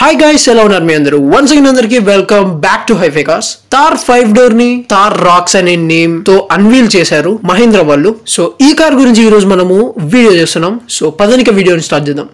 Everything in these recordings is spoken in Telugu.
Hi guys, hello మీ అందరూ once again అందరికి welcome back to Hi Fi Cars. Thar 5 door ని థార్ రాక్స్ అనే నేమ్ తో అన్వీల్ చేశారు మహీంద్రా వాళ్ళు. సో ఈ కార్ గురించి ఈ రోజు మనము వీడియో చేస్తున్నాం. సో పదనిక వీడియోని స్టార్ట్ చేద్దాం.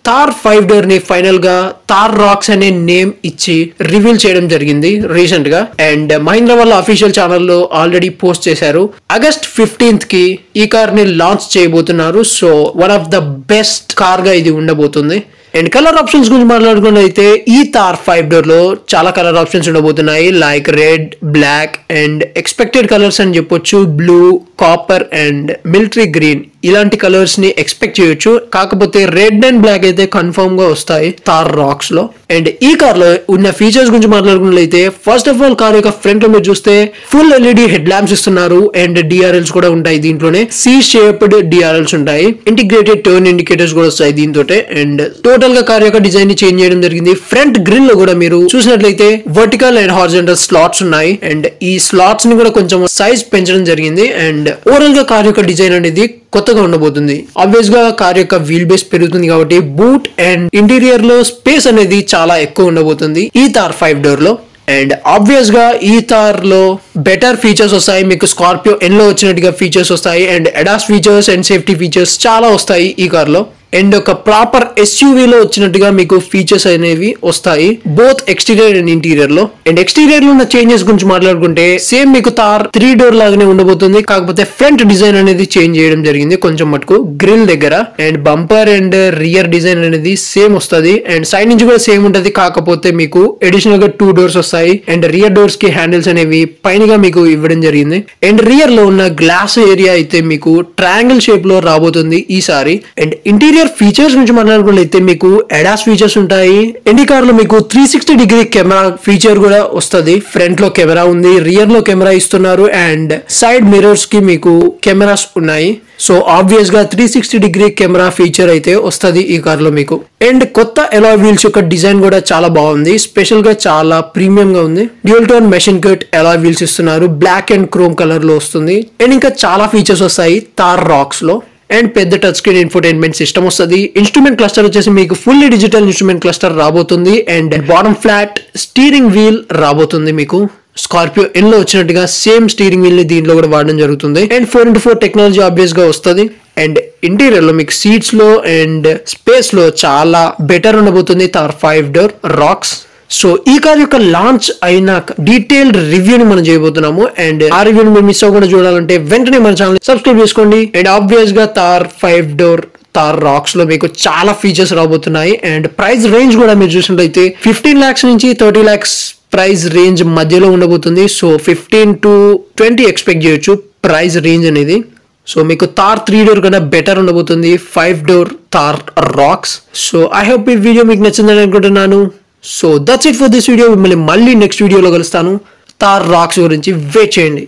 థార్ 5 డోర్ ని ఫైనల్ గా థార్ రాక్స్ అనే నేమ్ ఇచ్చి రివీల్ చేయడం జరిగింది రీసెంట్ గా. అండ్ మహీంద్రా వాళ్ళ అఫీషియల్ ఛానల్లో ఆల్రెడీ పోస్ట్ చేశారు. ఆగస్ట్ 15th కి ఈ కార్ ని లాంచ్ చేయబోతున్నారు. So one of the best car గా ఇది ఉండబోతుంది. అండ్ కలర్ ఆప్షన్స్ గురించి మాట్లాడుకున్నట్లయితే ఈ థార్ 5 డోర్ లో చాలా కలర్ ఆప్షన్స్ ఉండబోతున్నాయి. Like red, black and expected colours అని చెప్పొచ్చు. Blue, copper and military green ఇలాంటి కలర్స్ ని ఎక్స్పెక్ట్ చేయొచ్చు. కాకపోతే రెడ్ అండ్ బ్లాక్ అయితే కన్ఫర్మ్ గా వస్తాయి థార్ రాక్స్ లో. అండ్ ఈ కార్ లో ఉన్న ఫీచర్స్ గురించి మాట్లాడుకున్నట్లయితే ఫస్ట్ ఆఫ్ ఆల్ కార్ యొక్క ఫ్రంట్ లో మీరు చూస్తే ఫుల్ ఎల్ఈడి హెడ్ ల్యాంప్స్ ఇస్తున్నారు. అండ్ డిఆర్ఎల్స్ కూడా ఉంటాయి దీంట్లోనే. సి షేప్డ్ డిఆర్ఎల్స్ ఉంటాయి. ఇంటిగ్రేటెడ్ టర్న్ ఇండికేటర్స్ కూడా వస్తాయి దీంతో. అండ్ టోటల్ గా కార్ యొక్క డిజైన్ ని చేంజ్ చేయడం జరిగింది. ఫ్రంట్ గ్రిల్ లో కూడా మీరు చూసినట్లయితే వర్టికల్ అండ్ హారిజాంటల్ స్లాట్స్ ఉన్నాయి. అండ్ ఈ స్లాట్స్ ని కూడా కొంచెం సైజ్ పెంచడం జరిగింది. అండ్ ఓవరాల్ గా కార్ యొక్క డిజైన్ అనేది కొత్తగా ఉండబోతుంది. ఆబ్వియస్ గా కార్ యొక్క వీల్ బేస్ పెరుగుతుంది కాబట్టి బూట్ అండ్ ఇంటీరియర్ లో స్పేస్ అనేది చాలా ఎక్కువ ఉండబోతుంది ఈ థార్ 5 డోర్ లో. అండ్ ఆబ్వియస్ గా ఈ థార్ లో బెటర్ ఫీచర్స్ వస్తాయి. మీకు స్కార్పియో ఎన్ లో వచ్చినట్టుగా ఫీచర్స్ వస్తాయి. And ADAS features and safety features చాలా వస్తాయి ఈ కార్ లో. అండ్ ఒక ప్రాపర్ ఎస్యూవీ లో వచ్చినట్టుగా మీకు ఫీచర్స్ అనేవి వస్తాయి బోత్ ఎక్స్టీరియర్ అండ్ ఇంటీరియర్ లో. అండ్ ఎక్స్టీరియర్ లో ఉన్న చేంజెస్ గురించి మాట్లాడుకుంటే సేమ్ మీకు థార్ 3 డోర్ లాగానే ఉండబోతుంది. కాకపోతే ఫ్రంట్ డిజైన్ అనేది చేంజ్ చేయడం జరిగింది కొంచెం మటుకు గ్రిల్ దగ్గర. And bumper and rear design అనేది సేమ్ వస్తుంది. అండ్ సైడ్ నుంచి కూడా సేమ్ ఉంటది. కాకపోతే మీకు అడిషనల్ గా 2 డోర్స్ వస్తాయి. అండ్ రియర్ డోర్స్ కి హ్యాండిల్స్ అనేవి పైనగా మీకు ఇవ్వడం జరిగింది. అండ్ రియర్ లో ఉన్న గ్లాస్ ఏరియా అయితే మీకు ట్రయాంగిల్ షేప్ లో రాబోతుంది ఈసారి. అండ్ ఇంటీరియర్ ఫీచర్స్ నుంచి మాట్లాడుకున్నట్లయితే మీకు అడాస్ ఫీచర్స్ ఉంటాయి. ఎన్ని కార్ లో మీకు 360 డిగ్రీ కెమెరా ఫీచర్ కూడా వస్తుంది. ఫ్రంట్ లో కెమెరా ఉంది, రియర్ లో కెమెరా ఇస్తున్నారు. అండ్ సైడ్ మిర్రర్స్ కి మీకు కెమెరాస్ ఉన్నాయి. సో ఆబ్వియస్ గా 360 డిగ్రీ కెమెరా ఫీచర్ అయితే వస్తుంది ఈ కార్ లో మీకు. అండ్ కొత్త అలాయ్ వీల్స్ యొక్క డిజైన్ కూడా చాలా బాగుంది. స్పెషల్ గా చాలా ప్రీమియం గా ఉంది. Dual tone machine cut alloy wheels ఇస్తున్నారు. బ్లాక్ అండ్ క్రోమ్ కలర్ లో వస్తుంది. అండ్ ఇంకా చాలా ఫీచర్స్ వస్తాయి థార్ రాక్స్ లో. అండ్ పెద్ద టచ్ స్క్రీన్ ఇన్ఫోటైన్మెంట్ సిస్టమ్ వస్తుంది. ఇన్స్ట్రుమెంట్ క్లస్టర్ వచ్చేసి మీకు ఫుల్లీ డిజిటల్ ఇన్స్ట్రుమెంట్ క్లస్టర్ రాబోతుంది. And bottom flat steering wheel రాబోతుంది మీకు. స్కార్పియో ఎన్ లో వచ్చినట్టుగా సేమ్ స్టీరింగ్ వీల్ ని దీంట్లో కూడా వాడడం జరుగుతుంది. అండ్ 4x4 టెక్నాలజీ ఆబ్వియస్ గా వస్తుంది. అండ్ ఇంటీరియర్ లో మీకు సీట్స్ లో అండ్ స్పేస్ లో చాలా బెటర్ ఉండబోతుంది థార్ 5 డోర్ రాక్స్. సో ఈ కార్ యొక్క లాంచ్ అయినాక డీటెయిల్డ్ రివ్యూని మనం చేయబోతున్నాము. అండ్ ఆ రివ్యూని మీరు మిస్ అవ్వకుండా చూడాలంటే వెంటనే మన ఛానల్ సబ్స్క్రైబ్ చేసుకోండి. అండ్ ఆబ్వియస్ గా థార్ 5 డోర్ థార్ రాక్స్ లో మీకు చాలా ఫీచర్స్ రాబోతున్నాయి. అండ్ ప్రైస్ రేంజ్ కూడా మీరు చూసినట్లయితే 15 lakhs నుంచి 30 lakhs ప్రైస్ రేంజ్ మధ్యలో ఉండబోతుంది. సో 15 to 20 ఎక్స్పెక్ట్ చేయొచ్చు ప్రైస్ రేంజ్ అనేది. సో మీకు థార్ 3 డోర్ కన్నా బెటర్ ఉండబోతుంది 5 door Thar Roxx. So I hope ఈ వీడియో మీకు నచ్చిందని అనుకుంటున్నాను. So that's it for this video. మిమ్మల్ని మళ్ళీ నెక్స్ట్ వీడియోలో కలుస్తాను. థార్ రాక్స్ గురించి వెయిట్ చేయండి.